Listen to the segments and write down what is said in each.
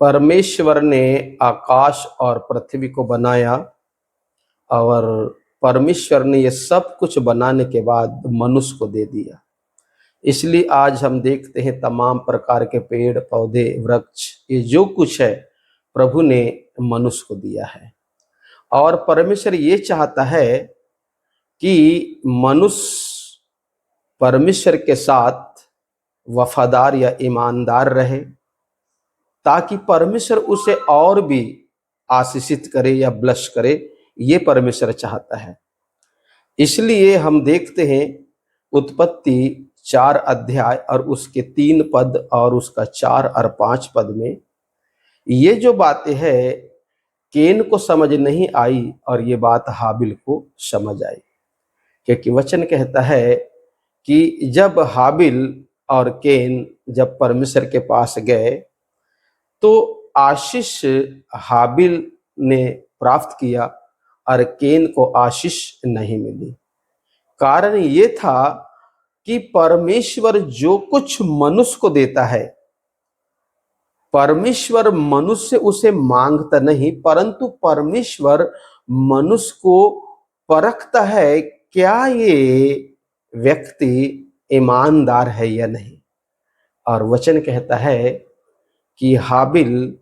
परमेश्वर ने आकाश और पृथ्वी को बनाया और परमेश्वर ने ये सब कुछ बनाने के बाद मनुष्य को दे दिया। इसलिए आज हम देखते हैं तमाम प्रकार के पेड़ पौधे वृक्ष, ये जो कुछ है प्रभु ने मनुष्य को दिया है। और परमेश्वर ये चाहता है कि मनुष्य परमेश्वर के साथ वफादार या ईमानदार रहे, ताकि परमेश्वर उसे और भी आशीषित करे या ब्लेस करे। ये परमेश्वर चाहता है। इसलिए हम देखते हैं उत्पत्ति 4 अध्याय और उसके 3 पद और उसका 4 और 5 पद में ये जो बातें है केन को समझ नहीं आई और ये बात हाबिल को समझ आई। क्योंकि वचन कहता है कि जब हाबिल और केन जब परमेश्वर के पास गए तो आशीष हाबिल ने प्राप्त किया और केन को आशीष नहीं मिली। कारण ये था कि परमेश्वर जो कुछ मनुष्य को देता है, परमेश्वर मनुष्य उसे मांगता नहीं, परंतु परमेश्वर मनुष्य को परखता है क्या ये व्यक्ति ईमानदार है या नहीं। और वचन कहता है कि हाबिल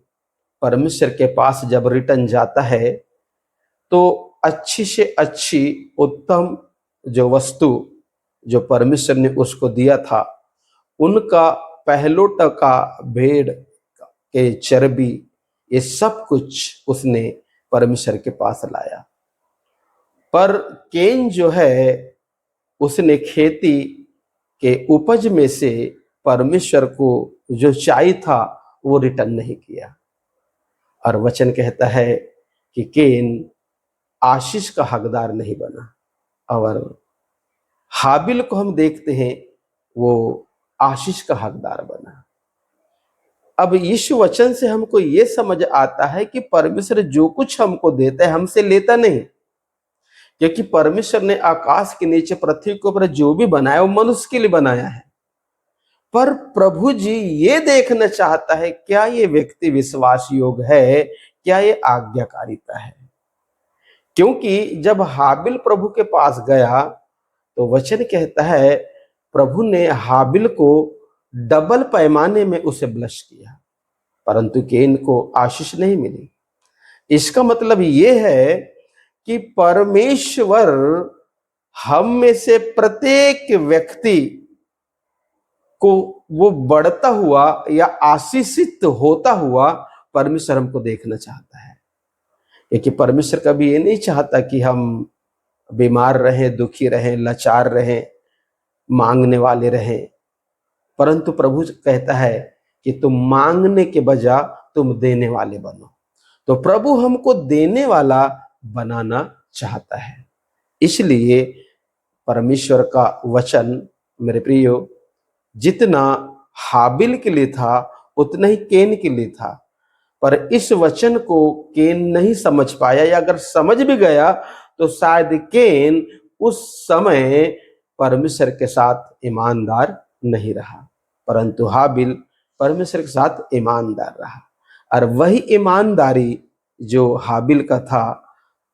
परमेश्वर के पास जब रिटर्न जाता है तो अच्छी से अच्छी उत्तम जो वस्तु जो परमेश्वर ने उसको दिया था, उनका पहलोट का भेड़ के चर्बी, ये सब कुछ उसने परमेश्वर के पास लाया। पर केन जो है उसने खेती के उपज में से परमेश्वर को जो चाहिए था वो रिटर्न नहीं किया। और वचन कहता है कि केन आशीष का हकदार नहीं बना। और हाबिल को हम देखते हैं वो आशीष का हकदार बना। अब इस वचन से हमको ये समझ आता है कि परमेश्वर जो कुछ हमको देता है हमसे लेता नहीं, क्योंकि परमेश्वर ने आकाश के नीचे पृथ्वी के ऊपर जो भी बनाया वो मनुष्य के लिए बनाया है। पर प्रभु जी ये देखना चाहता है क्या ये व्यक्ति विश्वास योग्य है, क्या ये आज्ञाकारिता है। क्योंकि जब हाबिल प्रभु के पास गया तो वचन कहता है प्रभु ने हाबिल को डबल पैमाने में उसे ब्लेस किया, परंतु केन को आशीष नहीं मिली। इसका मतलब ये है कि परमेश्वर हम में से प्रत्येक व्यक्ति को वो बढ़ता हुआ या आशीषित होता हुआ परमेश्वर हमको देखना चाहता है। क्योंकि परमेश्वर कभी ये नहीं चाहता कि हम बीमार रहें, दुखी रहें, लाचार रहें, मांगने वाले रहें, परंतु प्रभु कहता है कि तुम मांगने के बजाय तुम देने वाले बनो। तो प्रभु हमको देने वाला बनाना चाहता है। इसलिए परमेश्वर का वचन मेरे प्रियो जितना हाबिल के लिए था उतना ही केन के लिए था। पर इस वचन को केन नहीं समझ पाया, या अगर समझ भी गया तो शायद केन उस समय परमेश्वर के साथ ईमानदार नहीं रहा, परंतु हाबिल परमेश्वर के साथ ईमानदार रहा। और वही ईमानदारी जो हाबिल का था,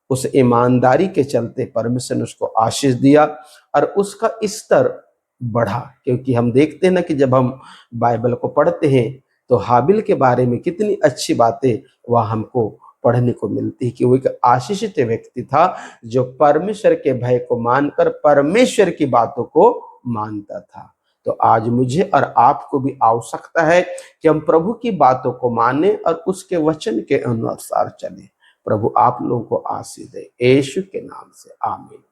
उस ईमानदारी के चलते परमेश्वर ने उसको आशीष दिया और उसका स्तर बढ़ा। क्योंकि हम देखते हैं ना कि जब हम बाइबल को पढ़ते हैं तो हाबिल के बारे में कितनी अच्छी बातें वह हमको पढ़ने को मिलती है कि वो एक आशीषित व्यक्ति था जो परमेश्वर के भय को मानकर परमेश्वर की बातों को मानता था। तो आज मुझे और आपको भी आवश्यकता है कि हम प्रभु की बातों को माने और उसके वचन के अनुसार चलें। प्रभु आप लोगों को आशीष दे, यीशु के नाम से आमीन।